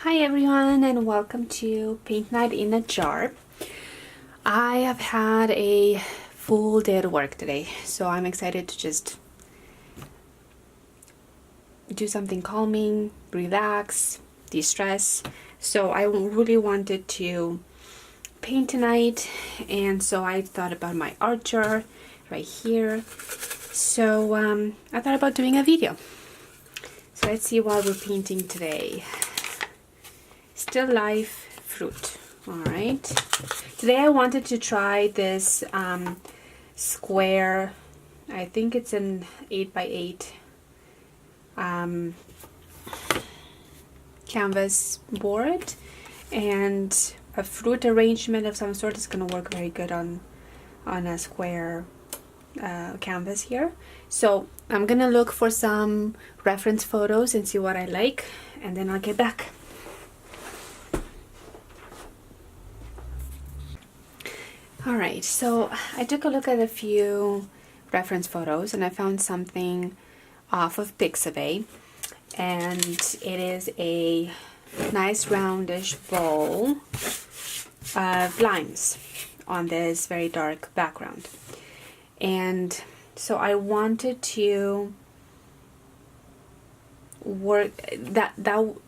Hi everyone, and welcome to Paint Night in a Jar. I have had a full day at work today, so I'm excited to just do something calming, relax, de-stress. So I really wanted to paint tonight, and so I thought about my art jar right here. So I thought about doing a video. So let's see what we're painting today. Still life fruit. All right, today I wanted to try this square, I think it's an 8x8 canvas board, and a fruit arrangement of some sort is going to work very good on a square canvas here. So I'm gonna look for some reference photos and see what I like, and then I'll get back. Alright, so I took a look at a few reference photos and I found something off of Pixabay, and it is a nice roundish bowl of limes on this very dark background. And so I wanted to work, that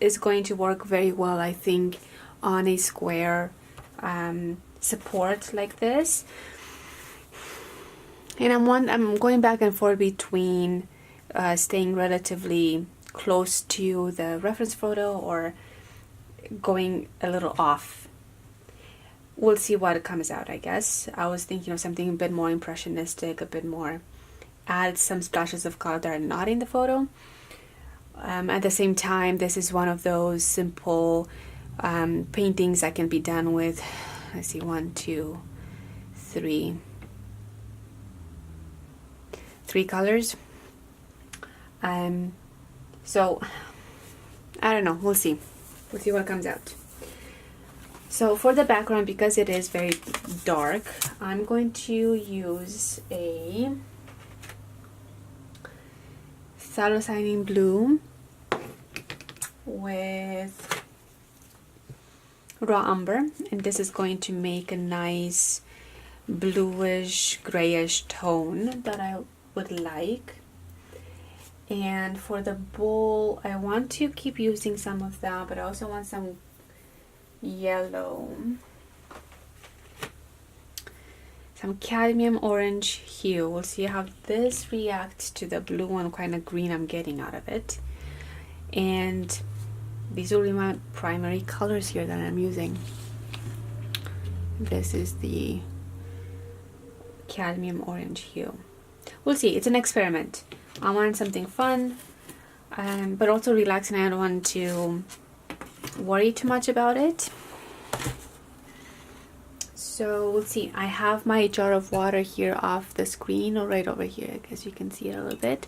is going to work very well, I think, on a square support like this. And I'm going back and forth between staying relatively close to the reference photo or going a little off. We'll see what comes out, I guess. I was thinking of something a bit more impressionistic, a bit more, add some splashes of color that are not in the photo. At the same time, this is one of those simple paintings that can be done with, let's see, 1, 2, 3 colors. So I don't know, we'll see what comes out. So for the background, because it is very dark, I'm going to use a phthalocyanine blue with raw umber, and this is going to make a nice bluish grayish tone that I would like. And for the bowl, I want to keep using some of that, but I also want some yellow, some cadmium orange hue. We'll see how this reacts to the blue and kind of green I'm getting out of it. And these will be my primary colors here that I'm using. This is the cadmium orange hue. We'll see, it's an experiment. I want something fun, but also relaxing. I don't want to worry too much about it. So we'll see. I have my jar of water here off the screen, or right over here. I guess you can see it a little bit.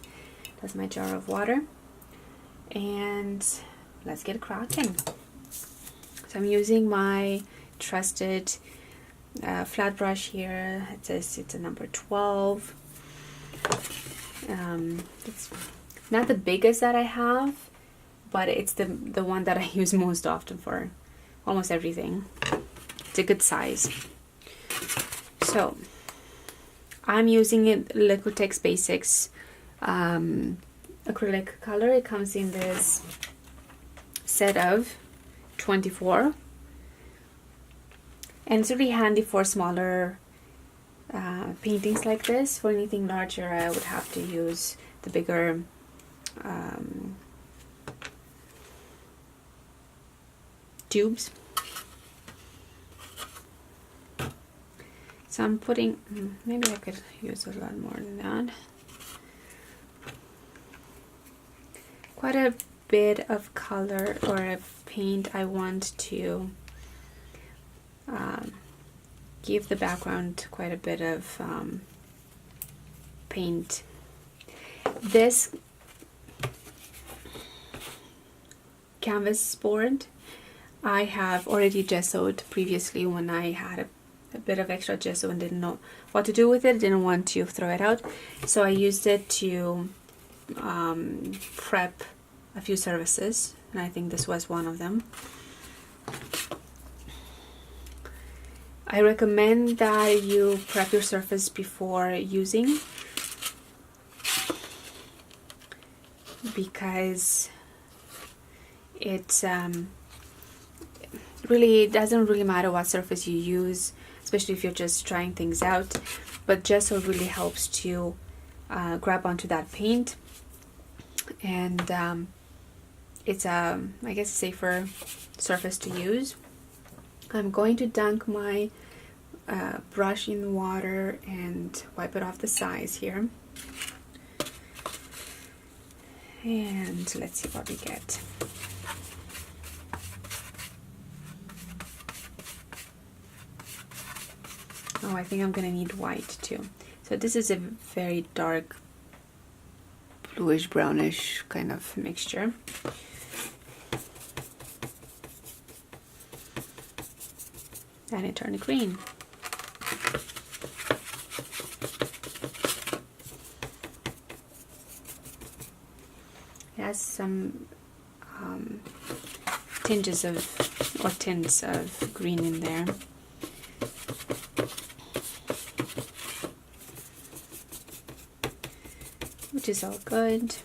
That's my jar of water. And let's get cracking. So I'm using my trusted flat brush here. It says it's a number 12. It's not the biggest that I have, but it's the one that I use most often for almost everything. It's a good size. So I'm using Liquitex Basics acrylic color. It comes in this set of 24, and it's really handy for smaller paintings like this. For anything larger, I would have to use the bigger tubes. So I'm putting, maybe I could use a lot more than that. Quite a bit of color or of paint. I want to give the background quite a bit of paint. This canvas board I have already gessoed previously when I had a bit of extra gesso and didn't know what to do with it, didn't want to throw it out. So I used it to prep a few services, and I think this was one of them. I recommend that you prep your surface before using, because it's really, it doesn't really matter what surface you use, especially if you're just trying things out, but gesso really helps to grab onto that paint, and it's a, I guess, safer surface to use. I'm going to dunk my brush in water and wipe it off the sides here, and let's see what we get. Oh, I think I'm gonna need white too. So this is a very dark bluish brownish kind of mixture. And it turned green. It has some tinges or tints of green in there. Which is all good.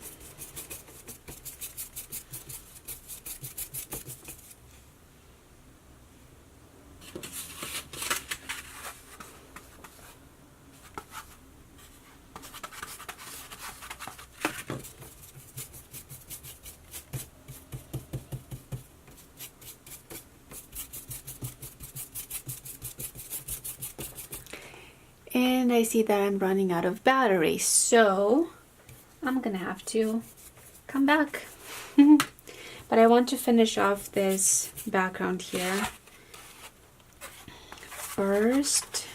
And I see that I'm running out of battery, so I'm gonna have to come back. But I want to finish off this background here first.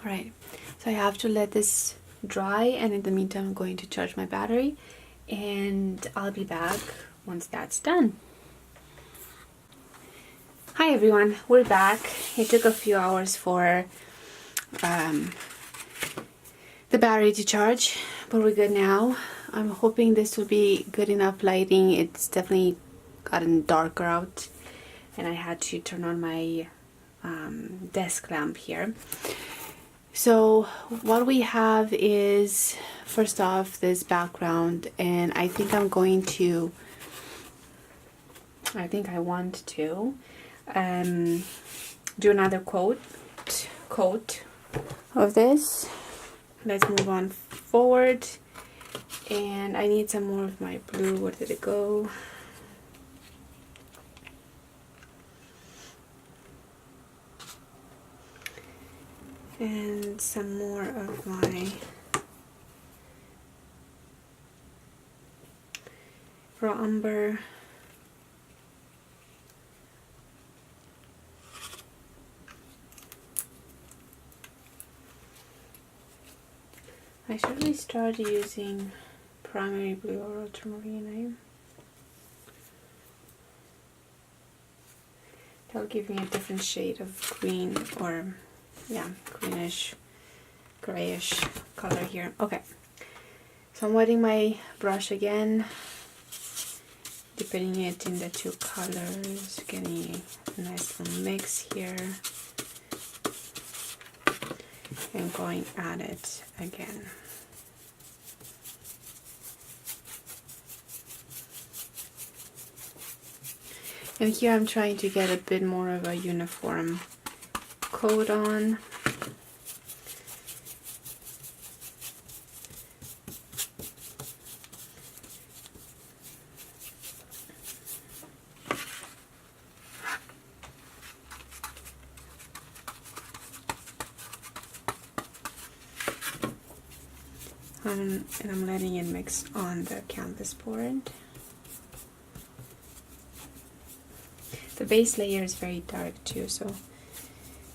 Right, so I have to let this dry, and in the meantime I'm going to charge my battery, and I'll be back once that's done. Hi everyone, we're back. It took a few hours for the battery to charge, but we're good now. I'm hoping this will be good enough lighting. It's definitely gotten darker out, and I had to turn on my desk lamp here. So what we have is, first off, this background, and I think I want to do another coat of this. Let's move on forward, and I need some more of my blue. Where did it go? And some more of my raw umber. I should really start using primary blue or ultramarine. That'll give me a different shade of green, or yeah, greenish, grayish color here. Okay, so I'm wetting my brush again, dipping it in the two colors, getting a nice little mix here, and going at it again. And here I'm trying to get a bit more of a uniform coat on. And I'm letting it mix on the canvas board. The base layer is very dark too, so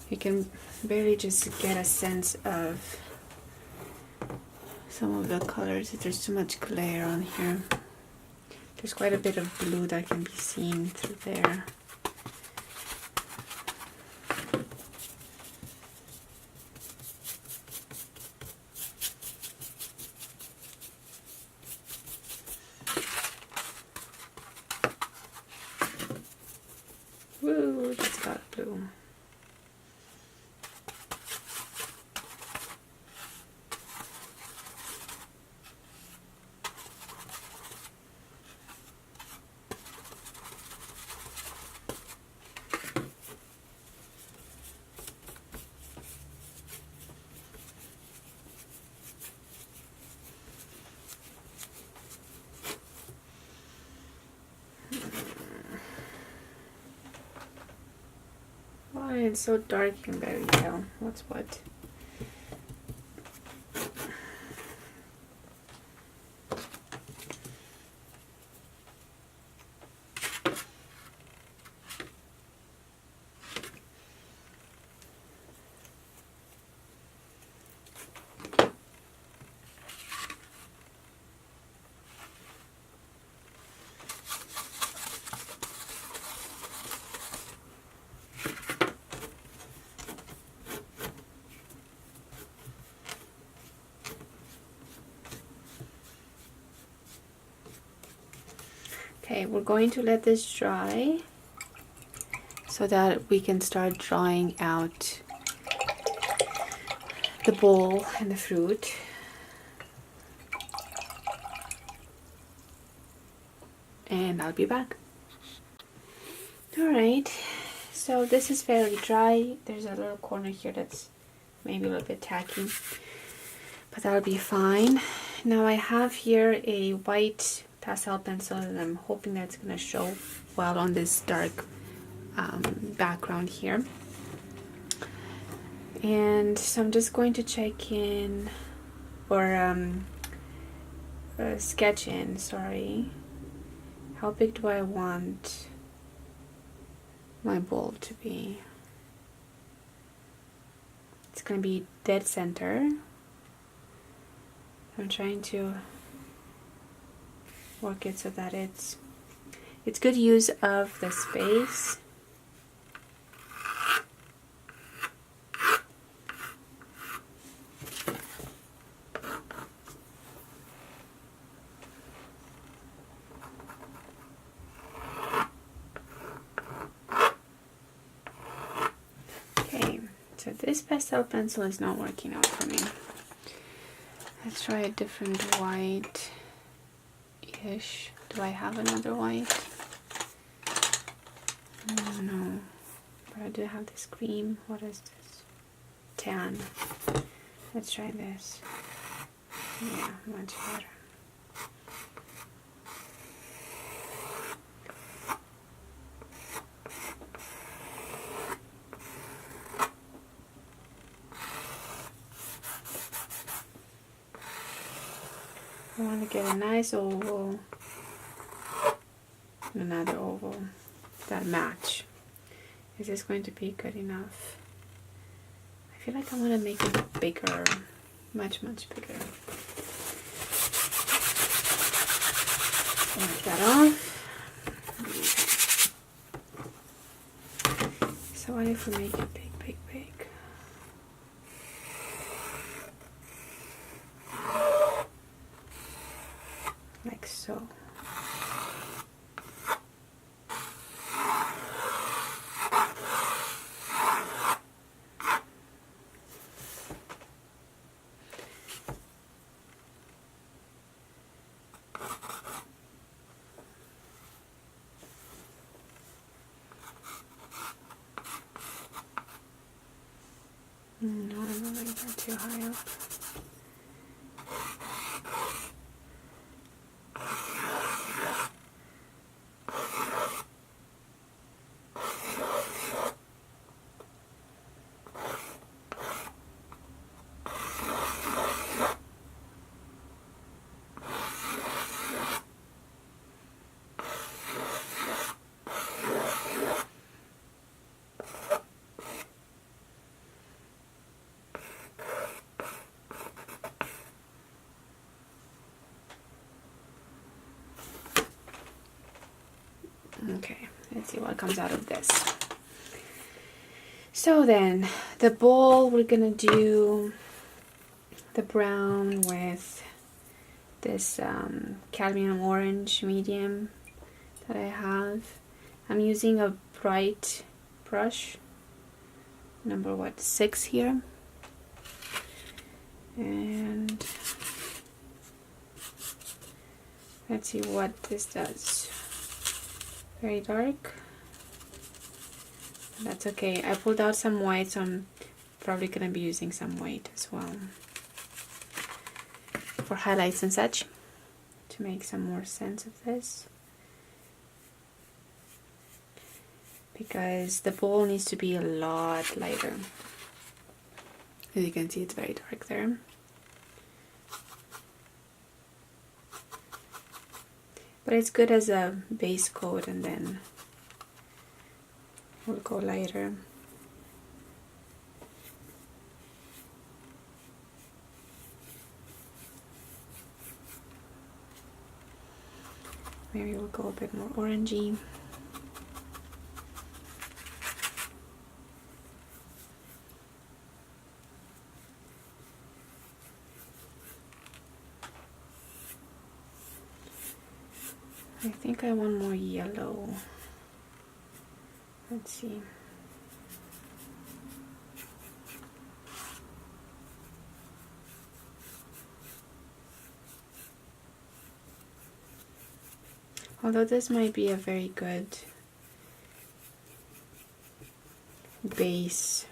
you can barely just get a sense of some of the colors. There's too much glare on here. There's quite a bit of blue that can be seen through there. Woo, that's a lot of blue. Why it's so dark you can barely tell what's what. Okay, we're going to let this dry so that we can start drawing out the bowl and the fruit. And I'll be back. Alright, so this is fairly dry. There's a little corner here that's maybe a little bit tacky, but that'll be fine. Now I have here a white pastel pencil, and I'm hoping that it's going to show well on this dark background here. And so I'm just going to check in, or sketch in, sorry. How big do I want my bowl to be? It's going to be dead center. I'm trying to work it so that it's good use of the space. Okay, so this pastel pencil is not working out for me. Let's try a different white. Do I have another white? No, but I do have this cream. What is this? Tan. Let's try this. Yeah, much better. I want to get a nice oval, another oval that match. Is this going to be good enough? I feel like I want to make it bigger, much bigger. Wipe that off. So what if we make it big? Like so. No, I'm not going too high up. Okay, let's see what comes out of this. So then, the bowl, we're gonna do the brown with this cadmium orange medium that I have. I'm using a bright brush, number 6 here. And let's see what this does. Very dark. That's okay. I pulled out some white, so I'm probably gonna be using some white as well for highlights and such, to make some more sense of this, because the bowl needs to be a lot lighter. As you can see, it's very dark there. But it's good as a base coat, and then we'll go lighter. Maybe we'll go a bit more orangey. I think I want more yellow. Let's see. Although this might be a very good base,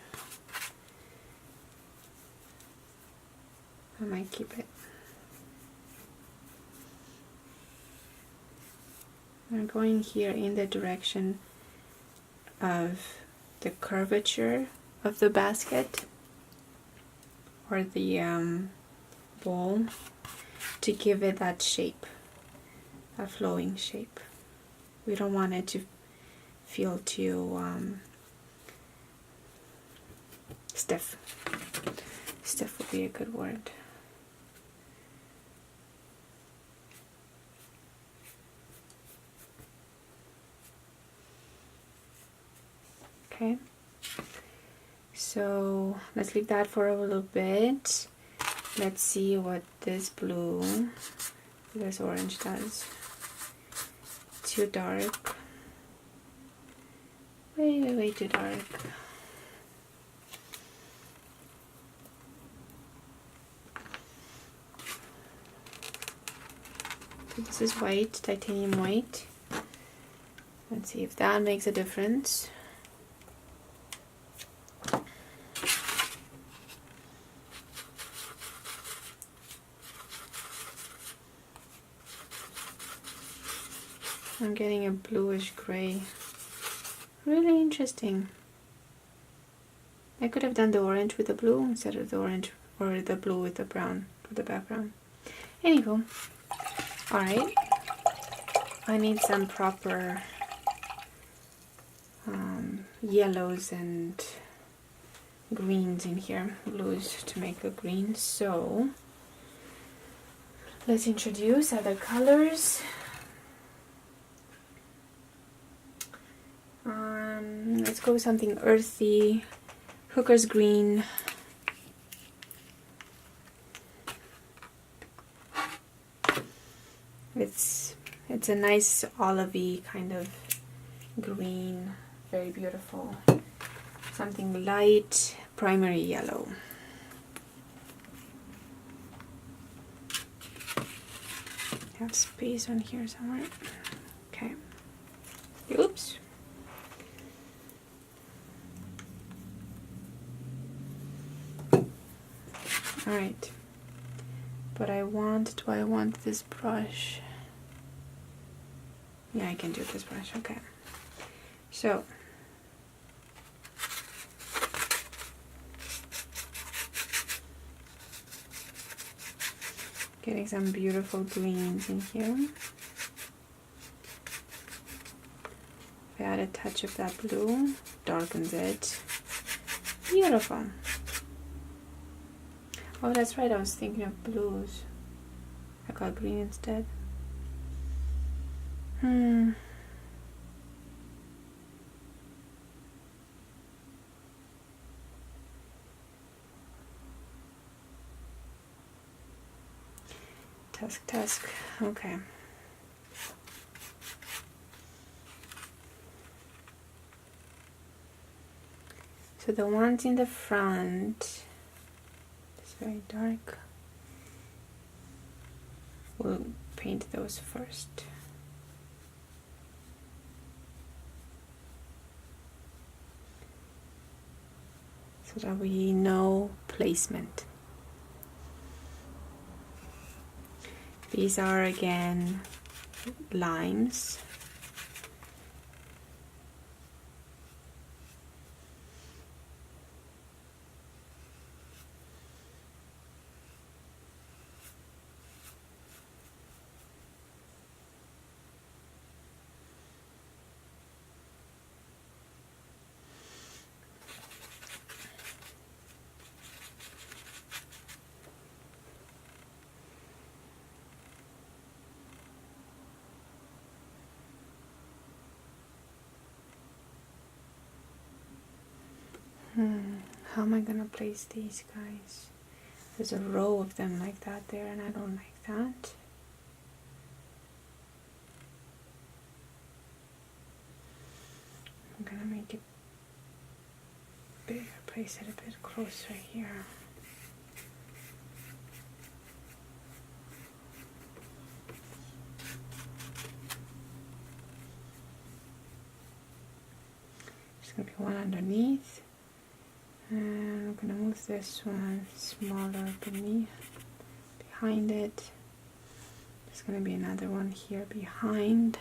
I might keep it. I'm going here in the direction of the curvature of the basket or the bowl, to give it that shape, a flowing shape. We don't want it to feel too stiff. Stiff would be a good word. Okay, so let's leave that for a little bit. Let's see what this blue, this orange does. Too dark. Way too dark. So this is white, titanium white. Let's see if that makes a difference. I'm getting a bluish gray. Really interesting. I could have done the orange with the blue instead of the orange, or the blue with the brown for the background. Anywho, alright. I need some proper yellows and greens in here. Blues to make a green. So let's introduce other colors. Let's go with something earthy. Hooker's green. It's a nice olivey kind of green, very beautiful. Something light, primary yellow. Have space on here somewhere. Okay. Oops. Alright. But do I want this brush? Yeah, I can do this brush, okay. So, getting some beautiful greens in here. If I add a touch of that blue, darkens it. Beautiful. Oh, that's right, I was thinking of blues. I got green instead. Tusk. Okay. So the ones in the front, it's very dark. We'll paint those first. So that we know placement. These are again limes. How am I gonna place these guys? There's a row of them like that there, and I don't like that. I'm gonna make it bigger, place it a bit closer here. There's gonna be one underneath. And I'm gonna move this one smaller behind it. There's gonna be another one here behind.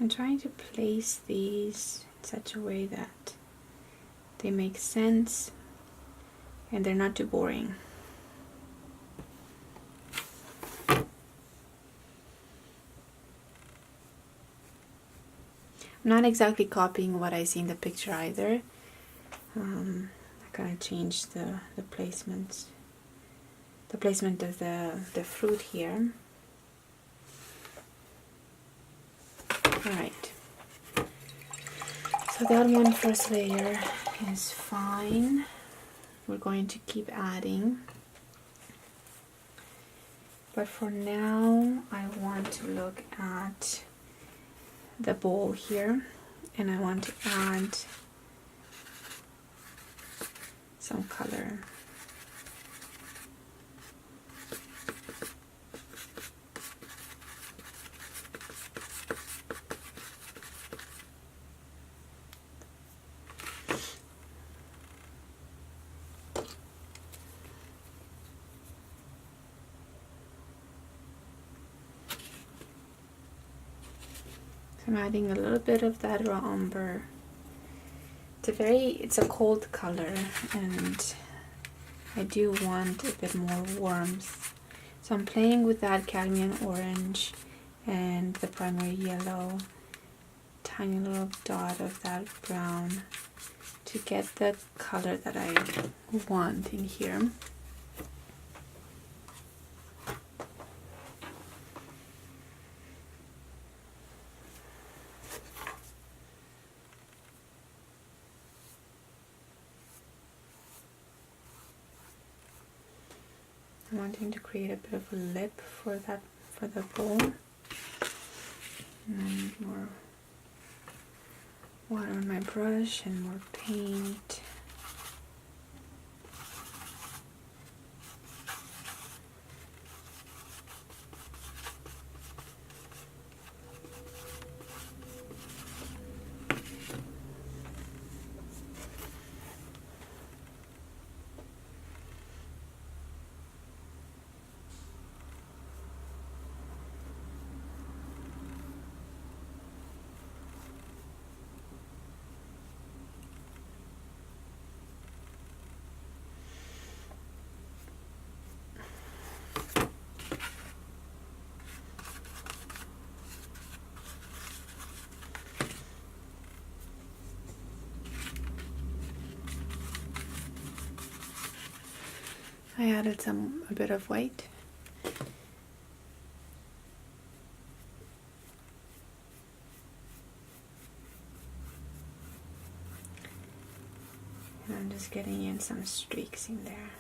I'm trying to place these in such a way that they make sense and they're not too boring. I'm not exactly copying what I see in the picture either. I kind of changed the placement of the fruit here. Alright, so that one first layer is fine. We're going to keep adding, but for now I want to look at the bowl here, and I want to add some color. I'm adding a little bit of that raw umber. It's a cold color, and I do want a bit more warmth. So I'm playing with that cadmium orange and the primary yellow, tiny little dot of that brown to get the color that I want in here. I'm wanting to create a bit of a lip for the bowl, and more water on my brush and more paint. I added a bit of white. And I'm just getting in some streaks in there.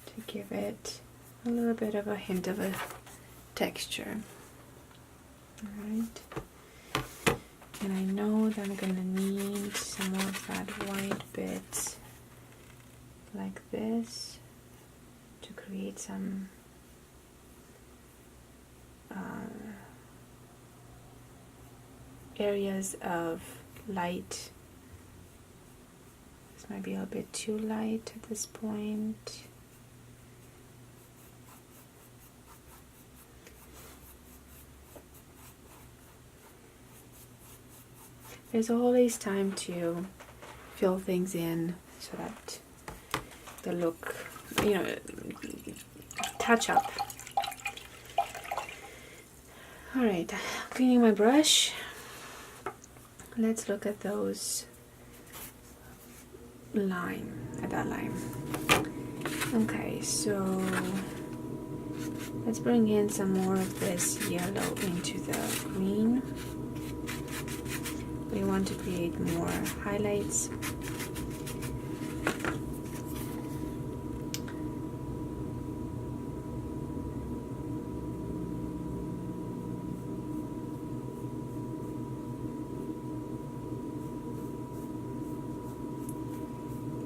To give it a little bit of a hint of a texture. Alright. And I know that I'm going to need some more of that white bit like this to create some areas of light. This might be a bit too light at this point. There's always time to fill things in so that the look, touch up. Alright, cleaning my brush. Let's look at those that line. Okay, so let's bring in some more of this yellow into the green. We want to create more highlights.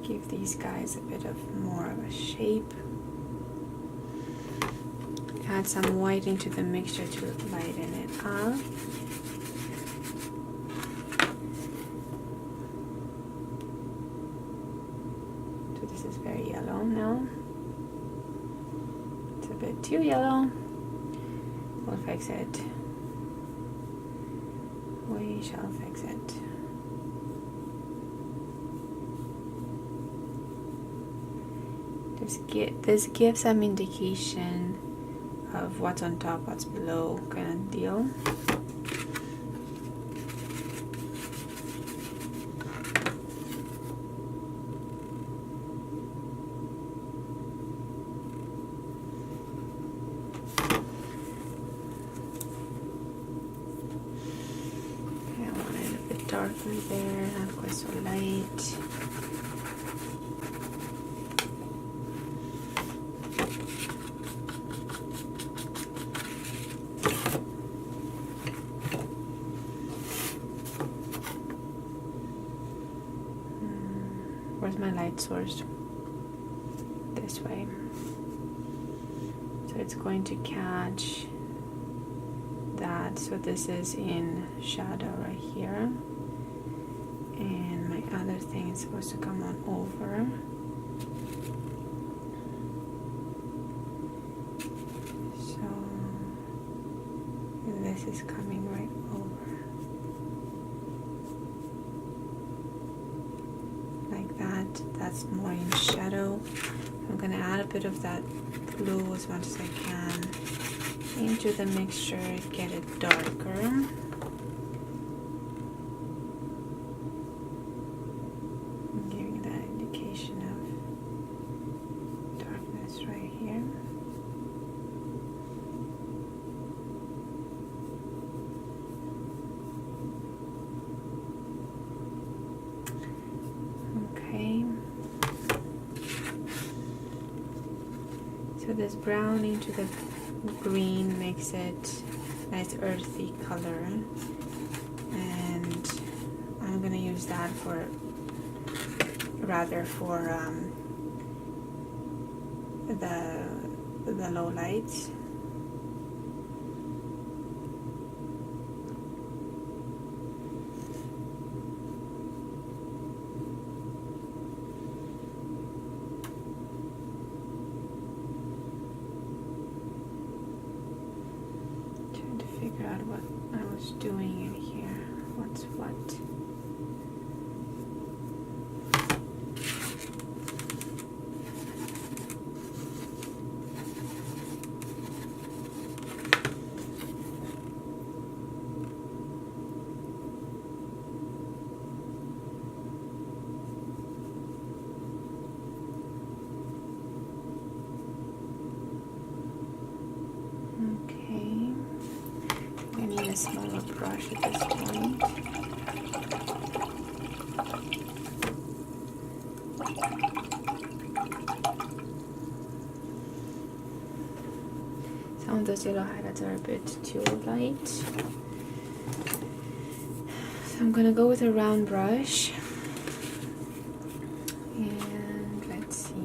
Give these guys a bit of more of a shape. Add some white into the mixture to lighten it up. It's very yellow now. It's a bit too yellow. We'll fix it. We shall fix it. This gives some indication of what's on top, what's below, kind of deal. Okay, I want it a bit darker there, not quite so light. Where's my light source? This way. So it's going to catch that. So this is in shadow right here. And my other thing is supposed to come on over. So this is coming right over. That's more in shadow. I'm gonna add a bit of that blue as much as I can into the mixture, get it darker. I'm giving that indication of darkness right here. Okay. So this brown into the green makes it nice earthy color, and I'm gonna use that for the low lights. Figure out what I was doing in here. What's what? A smaller brush at this point. Some of those yellow highlights are a bit too light. So I'm gonna go with a round brush. And let's see.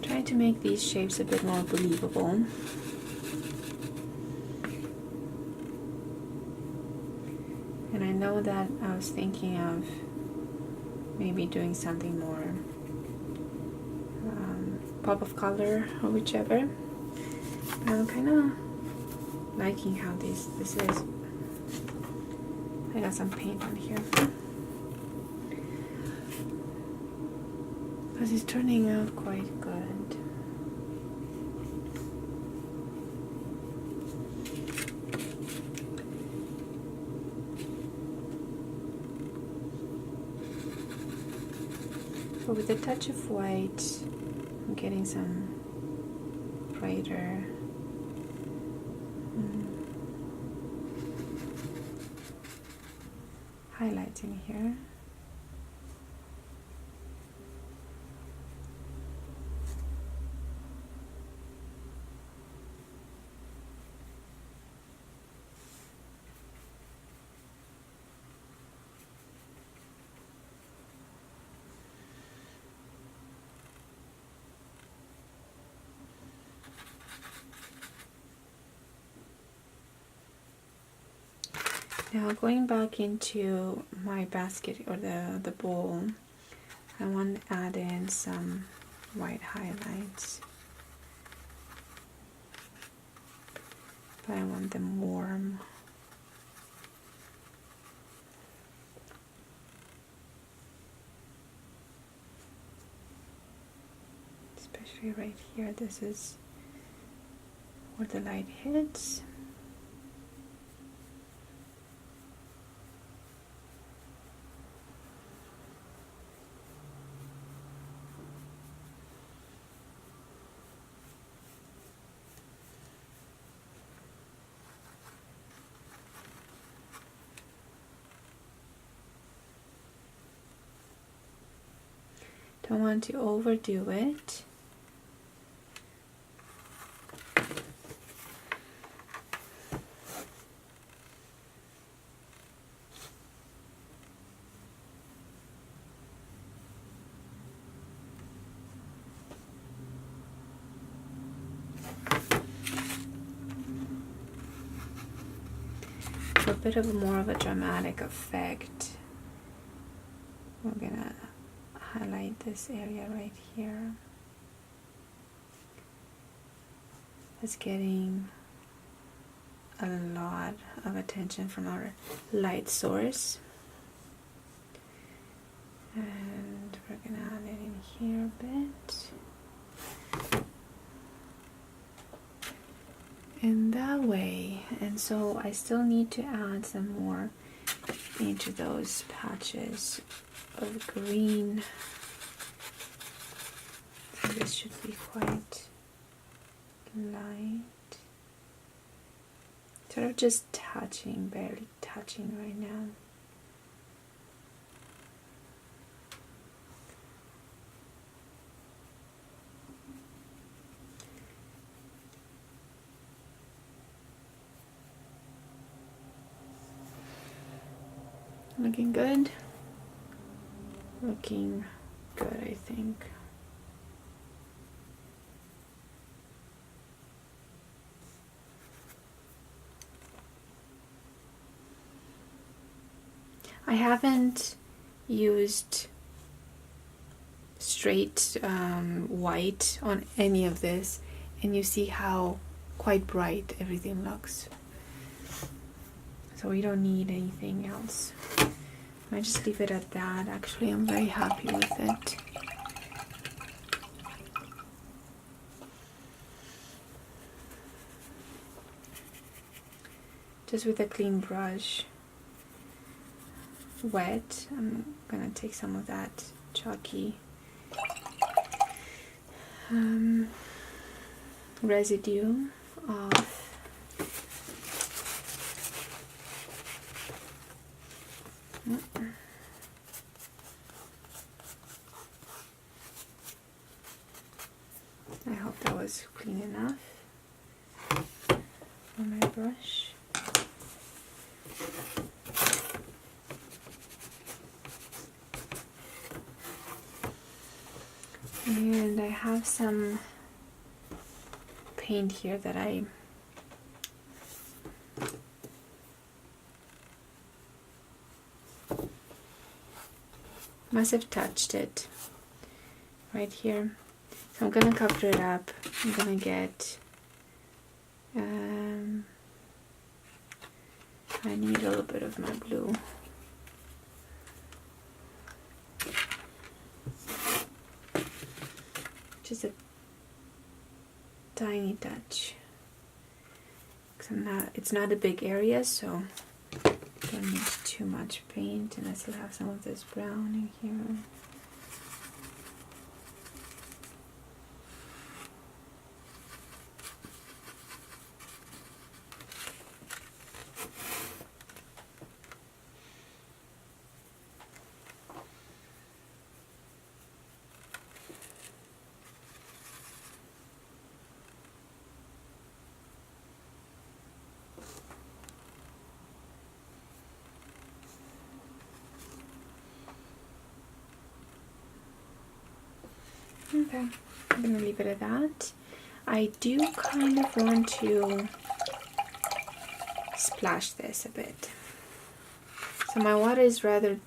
Try to make these shapes a bit more believable. And I know that I was thinking of maybe doing something more pop of color or whichever. I'm kind of liking how this is. I got some paint on here because it's turning out quite good. So with a touch of white, I'm getting some brighter highlights in here. Now going back into my basket or the bowl, I want to add in some white highlights, but I want them warm. Especially right here, this is where the light hits. Don't want to overdo it. For a bit of more of a dramatic effect, we're gonna highlight this area right here. It's getting a lot of attention from our light source, and we're gonna add it in here a bit in that way. And so I still need to add some more into those patches of green. So this should be quite light. Sort of just touching, barely touching right now. Looking good? Looking good, I think. I haven't used straight white on any of this, and you see how quite bright everything looks. So we don't need anything else. I just leave it at that. Actually, I'm very happy with it. Just with a clean brush, wet, I'm gonna take some of that chalky residue off. I hope that was clean enough for my brush. And I have some paint here that I must have touched it right here. I'm gonna cover it up. I'm gonna get I need a little bit of my blue. Just a tiny touch. It's not a big area, so don't need too much paint, and I still have some of this brown in here. Okay, I'm gonna leave it at that. I do kind of want to splash this a bit. So my water is rather,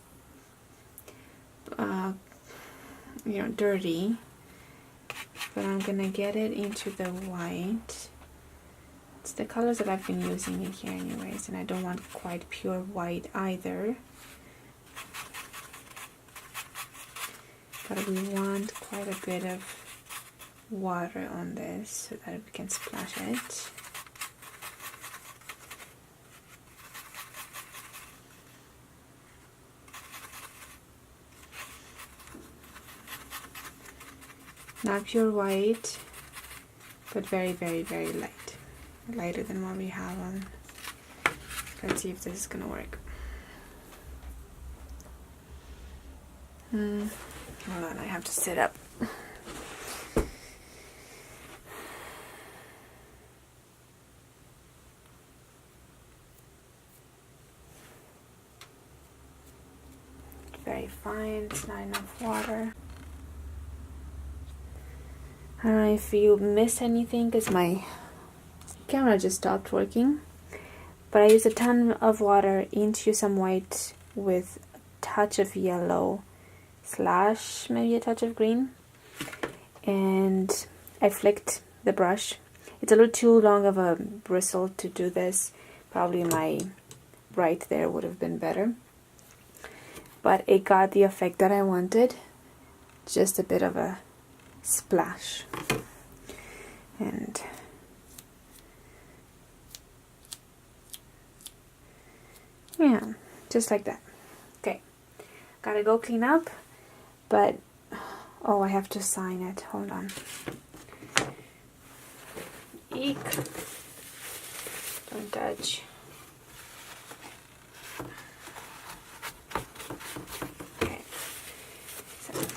dirty, but I'm gonna get it into the white. It's the colors that I've been using in here anyways, and I don't want quite pure white either. But we want quite a bit of water on this so that we can splash it. Not pure white, but very, very, very light. Lighter than what we have on. Let's see if this is gonna work. Hold on, I have to sit up. Very fine, it's not enough water. I don't know if you missed anything because my camera just stopped working. But I used a ton of water into some white with a touch of yellow / maybe a touch of green, and I flicked the brush. It's a little too long of a bristle to do this. Probably my right there would have been better, but it got the effect that I wanted. Just a bit of a splash, and yeah, just like that. Okay, gotta go clean up. But, oh, I have to sign it. Hold on. Eek. Don't touch. Okay.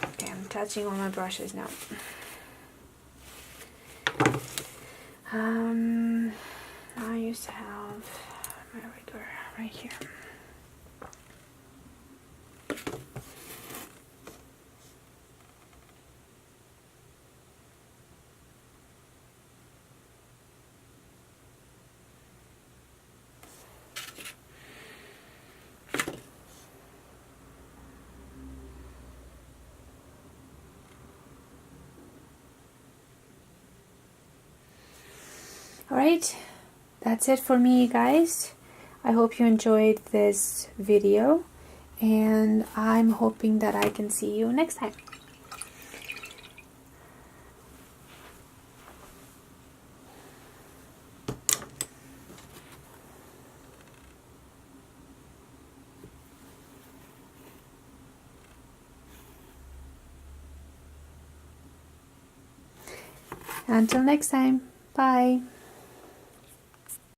Okay, I'm touching all my brushes now. I used to have my rigger right here. Alright, that's it for me, guys. I hope you enjoyed this video, and I'm hoping that I can see you next time. Until next time, bye.